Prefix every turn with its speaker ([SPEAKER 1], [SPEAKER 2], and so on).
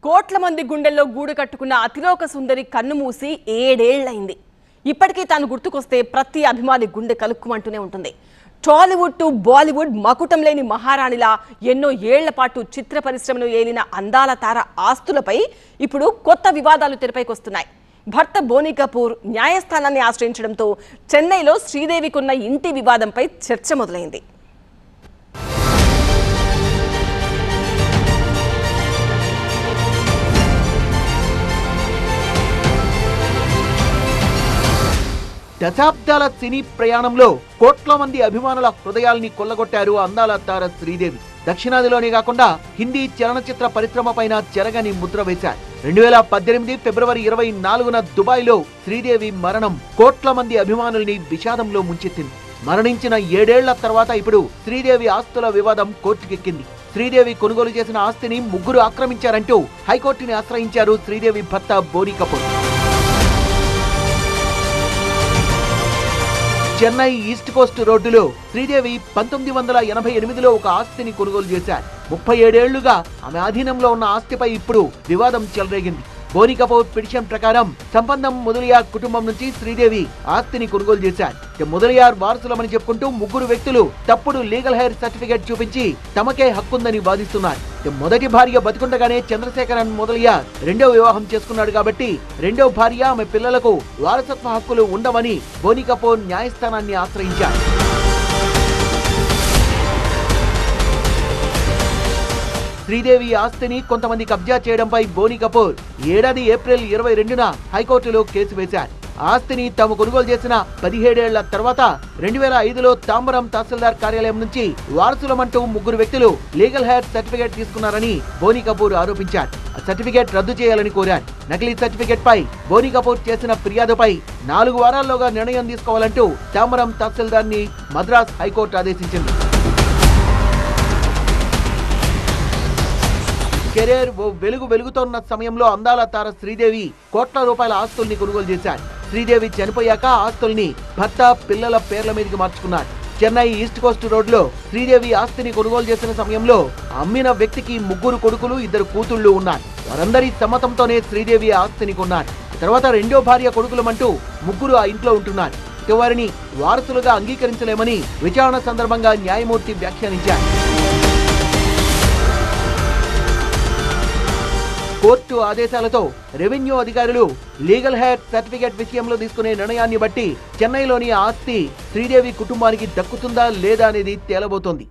[SPEAKER 1] కోట్ల మంది గుండెల్లో గూడు కట్టుకున్న అతిలోక సుందరి కన్నుమూసి 7 ఏళ్లైంది. ఇప్పటికీ తాను గుర్తుకొస్తే ప్రతి అభిమాని గుండె కలుక్కుమంటూనే ఉంటుంది. టాలీవుడ్ టు బాలీవుడ్ మకుటం లేని మహారాణిలా ఎన్నో ఏళ్ల పాటు చిత్ర పరిశ్రమను ఏలిన అందాల తార ఆస్తులపై ఇప్పుడు కొత్త వివాదాలు తెరపైకొస్తున్నాయి. భర్త బోనీ కపూర్ న్యాయస్థానాన్ని ఆశ్రయించడంతో చెన్నైలో శ్రీదేవికున్న ఇంటి వివాదంపై చర్చ మొదలైంది.
[SPEAKER 2] దశాబ్దాల సినీ ప్రయాణంలో కోట్ల మంది అభిమానుల హృదయాల్ని కొల్లగొట్టారు అందాల తార శ్రీదేవి. దక్షిణాదిలోనే కాకుండా హిందీ చలనచిత్ర పరిశ్రమ పైన చెరగని ముద్ర వేశారు. 2018 ఫిబ్రవరి 24న దుబాయ్లో శ్రీదేవి మరణం కోట్ల మంది అభిమానుల్ని విషాదంలో ముంచెత్తింది. మరణించిన 7 ఏళ్ల తర్వాత ఇప్పుడు శ్రీదేవి ఆస్తుల వివాదం కోర్టుకెక్కింది. శ్రీదేవి కొనుగోలు చేసిన ఆస్తిని ముగ్గురు ఆక్రమించారంటూ హైకోర్టుని ఆశ్రయించారు శ్రీదేవి భర్త బోనీ కపూర్. చెన్నై ఈస్ట్ కోస్ట్ రోడ్డులో శ్రీదేవి 1988లో ఒక ఆస్తిని కొనుగోలు చేశారు. 37 ఏళ్లుగా ఆమె ఆధీనంలో ఉన్న ఆస్తిపై ఇప్పుడు వివాదం చెలరేగింది. బోనీ కపూర్ పిటిషన్ ప్రకారం సంబంధం మొదలియార్ కుటుంబం నుంచి శ్రీదేవి ఆస్తిని కొనుగోలు చేశారు. మొదలియార్ వారసులమని చెప్పుకుంటూ ముగ్గురు వ్యక్తులు తప్పుడు లీగల్ హెయిర్ సర్టిఫికేట్ చూపించి తమకే హక్కుందని వాదిస్తున్నారు. మొదటి భార్య బతికుండగానే చంద్రశేఖరన్ మొదలియార్ రెండో వివాహం చేసుకున్నాడు కాబట్టి రెండో భార్య ఆమె పిల్లలకు వారసత్వ హక్కులు ఉండవని బోనీ కపూర్ న్యాయస్థానాన్ని ఆశ్రయించారు. శ్రీదేవి ఆస్తిని కొంతమంది కబ్జా చేయడంపై బోనీ కపూర్ ఏడాది ఏప్రిల్ 22న హైకోర్టులో కేసు వేశారు. ఆస్తిని తాము కొనుగోలు చేసిన 17 ఏళ్ల తర్వాత 2005లో తాంబరం తహసీల్దార్ కార్యాలయం నుంచి వారసులమంటూ ముగ్గురు వ్యక్తులు లీగల్ హెయిర్ సర్టిఫికేట్ తీసుకున్నారని బోనీ కపూర్ ఆరోపించారు. ఆ సర్టిఫికేట్ రద్దు చేయాలని కోరారు. నకిలీ సర్టిఫికేట్ పై బోనీ కపూర్ చేసిన ఫిర్యాదుపై 4 వారాల్లోగా నిర్ణయం తీసుకోవాలంటూ తాంబరం తహసీల్దార్ ని మద్రాస్ హైకోర్టు ఆదేశించింది. కెరీర్ ఓ వెలుగుతోన్న సమయంలో అందాల తార శ్రీదేవి కోట్ల రూపాయల ఆస్తుల్ని కొనుగోలు చేశారు. శ్రీదేవి చనిపోయాక ఆస్తుల్ని భర్త పిల్లల పేర్ల మీదకి మార్చుకున్నారు. చెన్నై ఈస్ట్ కోస్ట్ రోడ్లో శ్రీదేవి ఆస్తిని కొనుగోలు చేసిన సమయంలో అమ్మిన వ్యక్తికి 3 కొడుకులు 2 కూతుళ్లు ఉన్నారు. వారందరి సమ్మతంతోనే శ్రీదేవి ఆస్తిని కొన్నారు. తర్వాత రెండో భార్య కొడుకులమంటూ 3 ఆ ఇంట్లో ఉంటున్నారు. వారిని వారసులుగా అంగీకరించలేమని విచారణ సందర్భంగా న్యాయమూర్తి వ్యాఖ్యానించారు. కోర్టు ఆదేశాలతో రెవెన్యూ అధికారులు లీగల్ హెయిర్ సర్టిఫికేట్ విషయంలో తీసుకునే నిర్ణయాన్ని బట్టి చెన్నైలోని ఆస్తి శ్రీదేవి కుటుంబానికి దక్కుతుందా లేదా అనేది తేలబోతోంది.